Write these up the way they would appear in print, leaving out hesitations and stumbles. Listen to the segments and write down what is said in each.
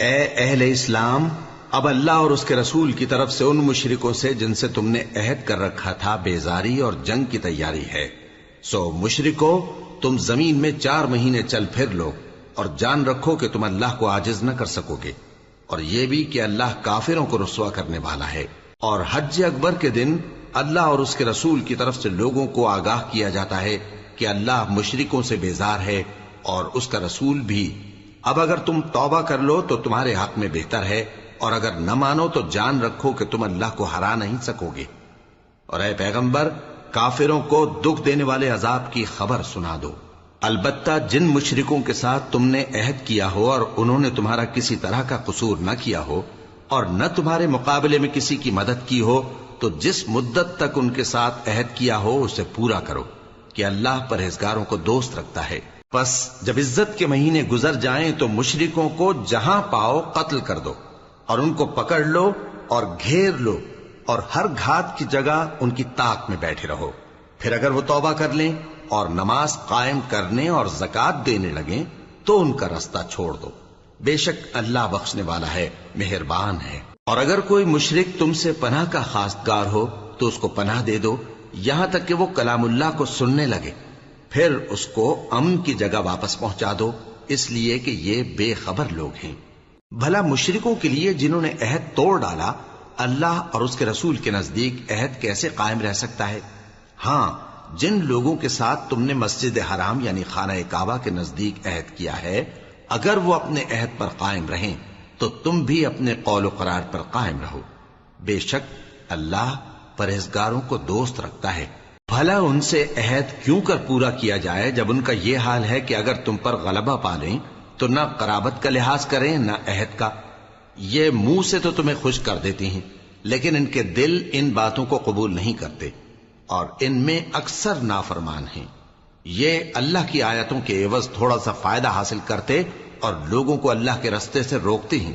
اے اہل اسلام، اب اللہ اور اس کے رسول کی طرف سے ان مشرکوں سے جن سے تم نے عہد کر رکھا تھا بیزاری اور جنگ کی تیاری ہے۔ سو مشرکو، تم زمین میں 4 مہینے چل پھر لو اور جان رکھو کہ تم اللہ کو عاجز نہ کر سکو گے، اور یہ بھی کہ اللہ کافروں کو رسوا کرنے والا ہے۔ اور حج اکبر کے دن اللہ اور اس کے رسول کی طرف سے لوگوں کو آگاہ کیا جاتا ہے کہ اللہ مشرکوں سے بیزار ہے اور اس کا رسول بھی۔ اب اگر تم توبہ کر لو تو تمہارے حق میں بہتر ہے، اور اگر نہ مانو تو جان رکھو کہ تم اللہ کو ہرا نہیں سکو گے۔ اور اے پیغمبر، کافروں کو دکھ دینے والے عذاب کی خبر سنا دو۔ البتہ جن مشرکوں کے ساتھ تم نے عہد کیا ہو اور انہوں نے تمہارا کسی طرح کا قصور نہ کیا ہو اور نہ تمہارے مقابلے میں کسی کی مدد کی ہو، تو جس مدت تک ان کے ساتھ عہد کیا ہو اسے پورا کرو، کہ اللہ پرہیزگاروں کو دوست رکھتا ہے۔ پس جب عزت کے مہینے گزر جائیں تو مشرکوں کو جہاں پاؤ قتل کر دو، اور ان کو پکڑ لو اور گھیر لو، اور ہر گھات کی جگہ ان کی طاق میں بیٹھے رہو۔ پھر اگر وہ توبہ کر لیں اور نماز قائم کرنے اور زکوٰۃ دینے لگیں تو ان کا رستہ چھوڑ دو، بے شک اللہ بخشنے والا ہے، مہربان ہے۔ اور اگر کوئی مشرک تم سے پناہ کا خواستگار ہو تو اس کو پناہ دے دو، یہاں تک کہ وہ کلام اللہ کو سننے لگے، پھر اس کو امن کی جگہ واپس پہنچا دو، اس لیے کہ یہ بے خبر لوگ ہیں۔ بھلا مشرکوں کے لیے جنہوں نے عہد توڑ ڈالا، اللہ اور اس کے رسول کے نزدیک عہد کیسے قائم رہ سکتا ہے؟ ہاں، جن لوگوں کے ساتھ تم نے مسجد حرام یعنی خانہ کعبہ کے نزدیک عہد کیا ہے، اگر وہ اپنے عہد پر قائم رہیں تو تم بھی اپنے قول و قرار پر قائم رہو، بے شک اللہ پرہیزگاروں کو دوست رکھتا ہے۔ بھلا ان سے عہد کیوں کر پورا کیا جائے جب ان کا یہ حال ہے کہ اگر تم پر غلبہ پالیں تو نہ قرابت کا لحاظ کریں نہ عہد کا۔ یہ منہ سے تو تمہیں خوش کر دیتی ہیں، لیکن ان کے دل ان باتوں کو قبول نہیں کرتے، اور ان میں اکثر نافرمان ہیں۔ یہ اللہ کی آیتوں کے عوض تھوڑا سا فائدہ حاصل کرتے اور لوگوں کو اللہ کے رستے سے روکتے ہیں۔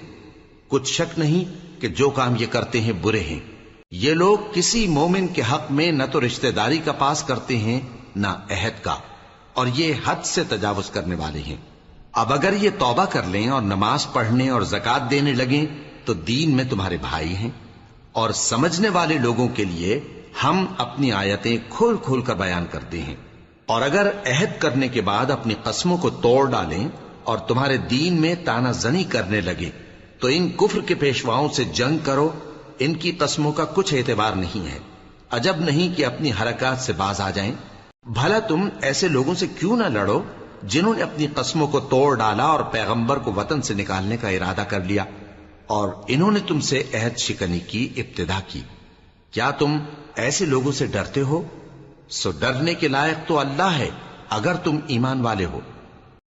کچھ شک نہیں کہ جو کام یہ کرتے ہیں برے ہیں۔ یہ لوگ کسی مومن کے حق میں نہ تو رشتہ داری کا پاس کرتے ہیں نہ عہد کا، اور یہ حد سے تجاوز کرنے والے ہیں۔ اب اگر یہ توبہ کر لیں اور نماز پڑھنے اور زکوٰۃ دینے لگیں تو دین میں تمہارے بھائی ہیں، اور سمجھنے والے لوگوں کے لیے ہم اپنی آیتیں کھول کھول کر بیان کرتے ہیں۔ اور اگر عہد کرنے کے بعد اپنی قسموں کو توڑ ڈالیں اور تمہارے دین میں تانا زنی کرنے لگے تو ان کفر کے پیشواؤں سے جنگ کرو، ان کی قسموں کا کچھ اعتبار نہیں ہے، عجب نہیں کہ اپنی حرکات سے باز آ جائیں۔ بھلا تم ایسے لوگوں سے کیوں نہ لڑو جنہوں نے اپنی قسموں کو توڑ ڈالا اور پیغمبر کو وطن سے نکالنے کا ارادہ کر لیا، اور انہوں نے تم سے عہد شکنی کی ابتدا کی۔ کیا تم ایسے لوگوں سے ڈرتے ہو؟ سو ڈرنے کے لائق تو اللہ ہے اگر تم ایمان والے ہو۔